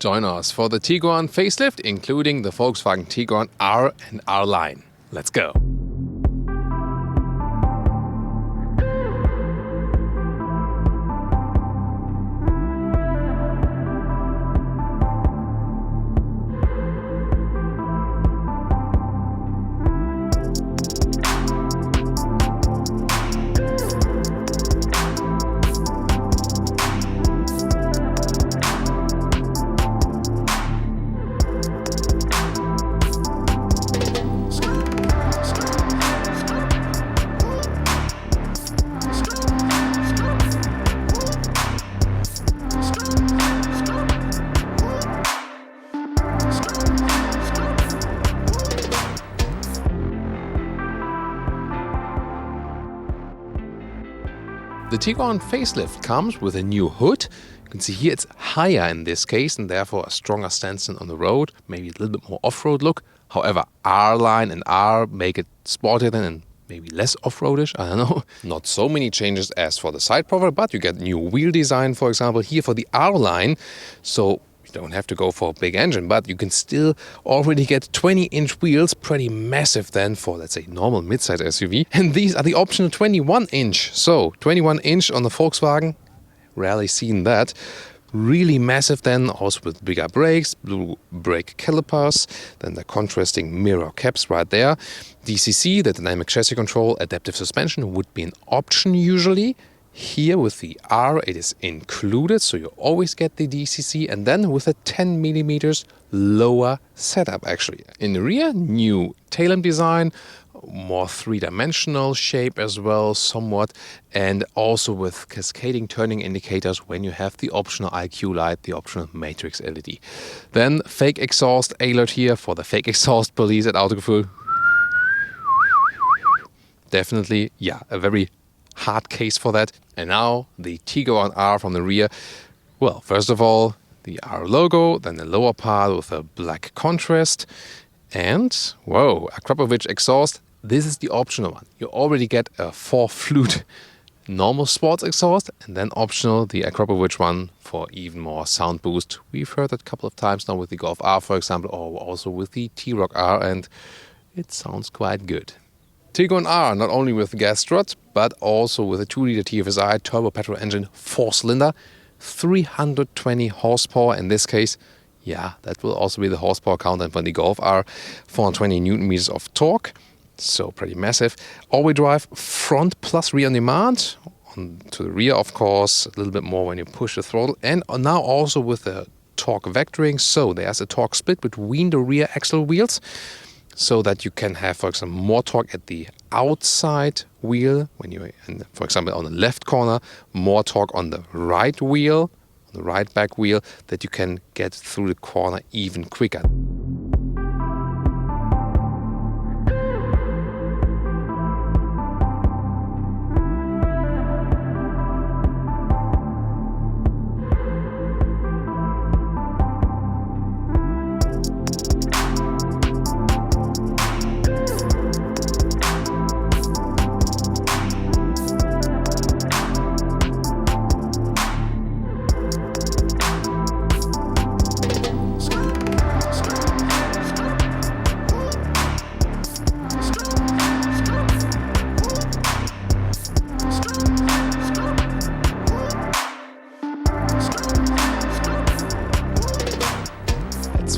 Join us for the Tiguan facelift, including the Volkswagen TiguanR and R line. Let's go! The Tiguan facelift comes with a new hood. You can see here it's higher in this case and therefore a stronger stance on the road, maybe a little bit more off-road look. However, R-Line and R make it sportier than and maybe less off-roadish, I don't know. Not so many changes as for the side profile, but you get new wheel design, for example, here for the R-Line. So you don't have to go for a big engine, but you can still already get 20-inch wheels, pretty massive then for, let's say, normal mid-size SUV. And these are the optional 21-inch. So 21-inch on the Volkswagen, rarely seen that. Really massive then, also with bigger brakes, blue brake calipers, then the contrasting mirror caps right there. DCC, the dynamic chassis control, adaptive suspension would be an option usually. Here with the R it is included, so you always get the DCC, and then with a 10 millimeters lower setup actually. In the rear, new tail lamp design, more three-dimensional shape as well somewhat, and also with cascading turning indicators when you have the optional IQ light, the optional matrix LED. Then fake exhaust alert here for the fake exhaust police at Autogefühl. Definitely, yeah, a very hard case for that. And now the TiguanR from the rear. Well, first of all, the R logo, then the lower part with a black contrast. And, whoa, a Akrapovic exhaust. This is the optional one. You already get a 4-flute normal sports exhaust, and then optional the Akrapovic one for even more sound boost. We've heard that a couple of times now with the Golf R, for example, or also with the T-Roc R, and it sounds quite good. TiguanR, not only with gas strut, but also with a 2-liter TFSI turbo petrol engine, 4-cylinder, 320 horsepower in this case. Yeah, that will also be the horsepower count and for the Golf R, 420 newton meters of torque, so pretty massive. All-wheel drive, front plus rear on demand. To the rear, of course, a little bit more when you push the throttle. And now also with the torque vectoring, so there's a torque split between the rear axle wheels, so that you can have, for example, more torque at the outside wheel when you're, for example, on the left corner, more torque on the right wheel, on the right back wheel, that you can get through the corner even quicker.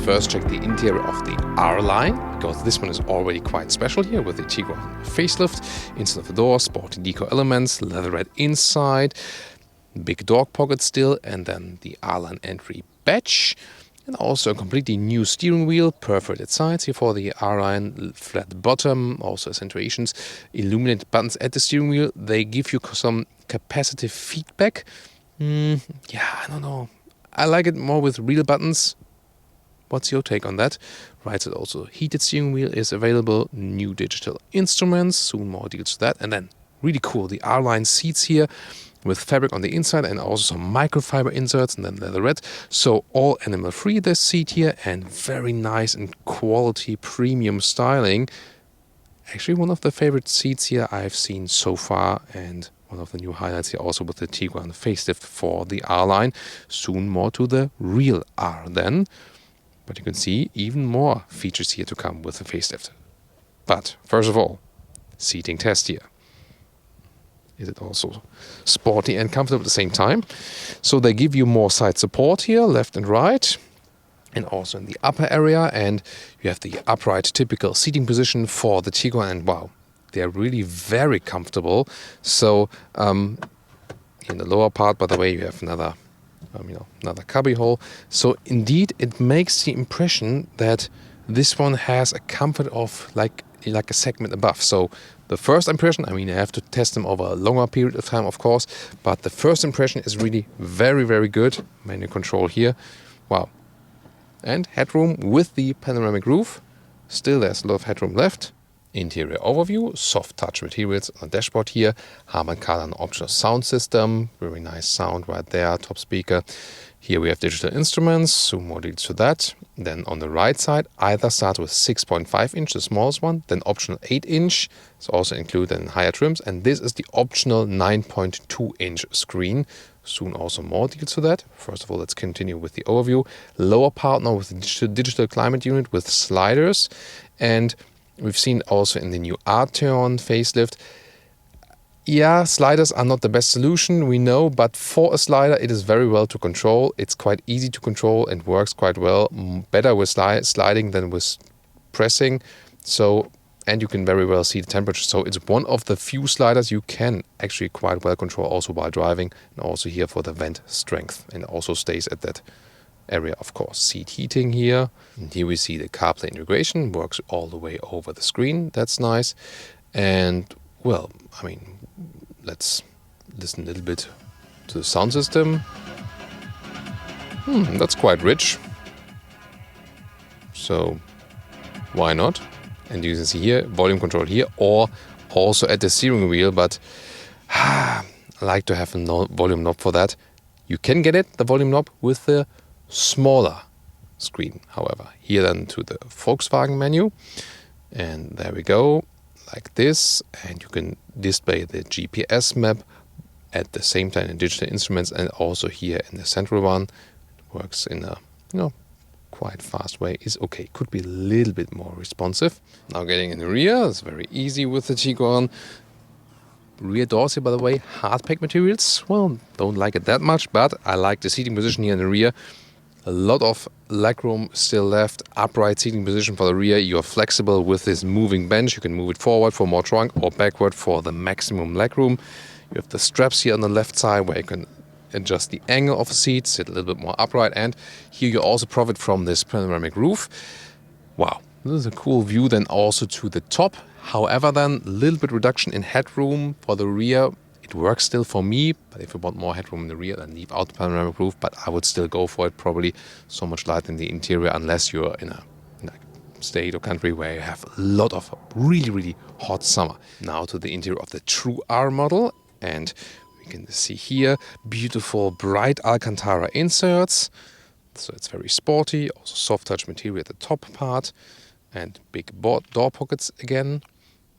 First check the interior of the R line, because this one is already quite special here with the Tiguan facelift. Inside of the door, sporty deco elements, leatherette inside, big dog pocket still, and then the R line entry badge. And also a completely new steering wheel, perforated sides here for the R line, flat bottom, also accentuations, illuminated buttons at the steering wheel. They give you some capacitive feedback. Yeah, I don't know. I like it more with real buttons. What's your take on that? Right, so also heated steering wheel is available, new digital instruments, soon more deals to that. And then really cool, the R-line seats here with fabric on the inside and also some microfiber inserts and then leatherette. So all animal free this seat here, and very nice and quality premium styling. Actually one of the favorite seats here I've seen so far, and one of the new highlights here also with the Tiguan facelift for the R line. Soon more to the real R then. But you can see even more features here to come with the facelift. But first of all, seating test here. Is it also sporty and comfortable at the same time? So they give you more side support here, left and right, and also in the upper area. And you have the upright typical seating position for the Tiguan, and wow, they are really very comfortable. So in the lower part, by the way, you have another cubby hole. So indeed, it makes the impression that this one has a comfort of like a segment above. So the first impression, I have to test them over a longer period of time, of course, but the first impression is really very, very good. Manual control here. Wow. And headroom with the panoramic roof. Still there's a lot of headroom left. Interior overview, soft touch materials on the dashboard here. Harman Kardon optional sound system. Very nice sound right there, top speaker. Here we have digital instruments, so more details to that. Then on the right side, either start with 6.5 inch, the smallest one, then optional 8 inch. It's also included in higher trims. And this is the optional 9.2 inch screen. Soon also more details to that. First of all, let's continue with the overview. Lower part now with the digital climate unit with sliders. And we've seen also in the new Arteon facelift. Yeah, sliders are not the best solution, we know, but for a slider it is very well to control. It's quite easy to control and works quite well. Better with sliding than with pressing. So, and you can very well see the temperature. So it's one of the few sliders you can actually quite well control also while driving. And also here for the vent strength. And also stays at that area, of course. Seat heating here. And here we see the CarPlay integration. Works all the way over the screen. That's nice. And, well, let's listen a little bit to the sound system. That's quite rich. So why not? And you can see here, volume control here, or also at the steering wheel, but I like to have a volume knob for that. You can get it, the volume knob, with the smaller screen, however. Here then to the Volkswagen menu. And there we go. Like this, and you can display the GPS map at the same time in digital instruments and also here in the central one. It works in a quite fast way. Is okay. Could be a little bit more responsive. Now getting in the rear, it's very easy with the Tiguan. Rear doors here, by the way, hard pack materials. Well, don't like it that much, but I like the seating position here in the rear. A lot of legroom still left. Upright seating position for the rear. You are flexible with this moving bench. You can move it forward for more trunk or backward for the maximum legroom. You have the straps here on the left side where you can adjust the angle of the seat, sit a little bit more upright. And here you also profit from this panoramic roof. Wow, this is a cool view then also to the top. However then, a little bit reduction in headroom for the rear. It works still for me, but if you want more headroom in the rear, then leave out the panoramic roof. But I would still go for it, probably so much light in the interior, unless you're in a state or country where you have a lot of really, really hot summer. Now to the interior of the true R model, and we can see here beautiful bright Alcantara inserts. So it's very sporty, also soft touch material at the top part, and big door pockets again.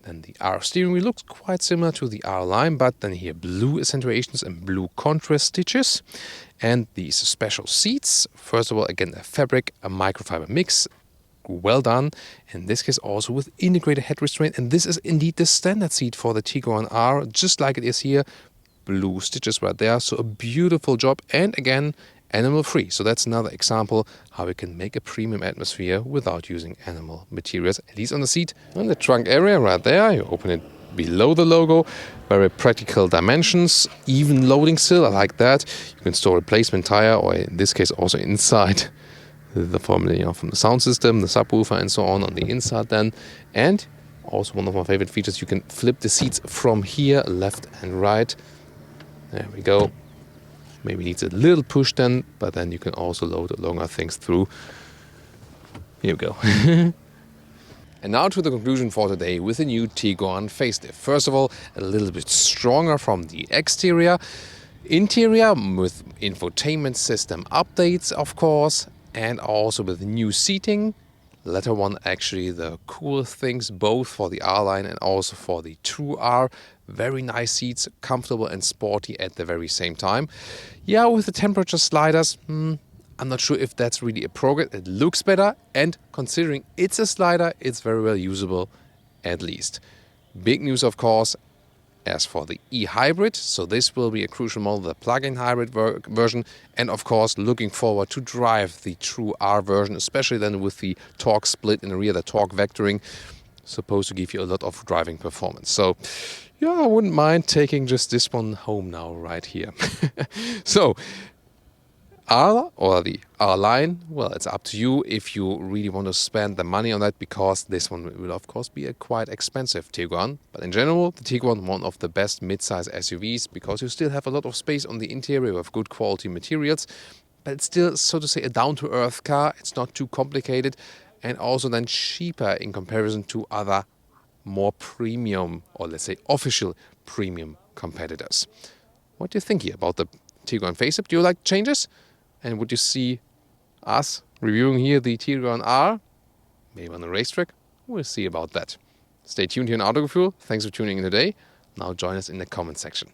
Then the R steering wheel looks quite similar to the R line, but then here blue accentuations and blue contrast stitches. And these special seats, first of all, again, a fabric, a microfiber mix, well done. In this case also with integrated head restraint. And this is indeed the standard seat for the TiguanR, just like it is here. Blue stitches right there, so a beautiful job. And again, animal free. So that's another example how we can make a premium atmosphere without using animal materials, at least on the seat. And the trunk area right there, you open it below the logo. Very practical dimensions, even loading still, I like that. You can store a replacement tire, or in this case also inside the formula from the sound system, the subwoofer and so on the inside then. And also one of my favorite features, you can flip the seats from here, left and right. There we go. Maybe needs a little push then, but then you can also load longer things through. Here we go. And now to the conclusion for today with the new Tiguan facelift. First of all, a little bit stronger from the exterior. Interior with infotainment system updates, of course, and also with new seating. Latter one actually the cool things both for the R line and also for the true R. very nice seats, comfortable and sporty at the very same time. Yeah, with the temperature sliders, I'm not sure if that's really appropriate. It looks better, and considering it's a slider, it's very well usable at least. Big news, of course, as for the e-hybrid, so this will be a crucial model, the plug-in hybrid version, and of course looking forward to drive the true R version, especially then with the torque split in the rear, the torque vectoring, supposed to give you a lot of driving performance. So yeah, I wouldn't mind taking just this one home now, right here. So R or the R line, well, it's up to you if you really want to spend the money on that, because this one will of course be a quite expensive Tiguan. But in general, the Tiguan, one of the best mid-size SUVs, because you still have a lot of space on the interior with good quality materials, but it's still, so to say, a down-to-earth car. It's not too complicated, and also then cheaper in comparison to other more premium, or let's say official premium competitors. What do you think here about the Tiguan facelift? Do you like changes? And would you see us reviewing here the TiguanR, maybe on the racetrack? We'll see about that. Stay tuned here in Autogefühl. Thanks for tuning in today. Now join us in the comment section.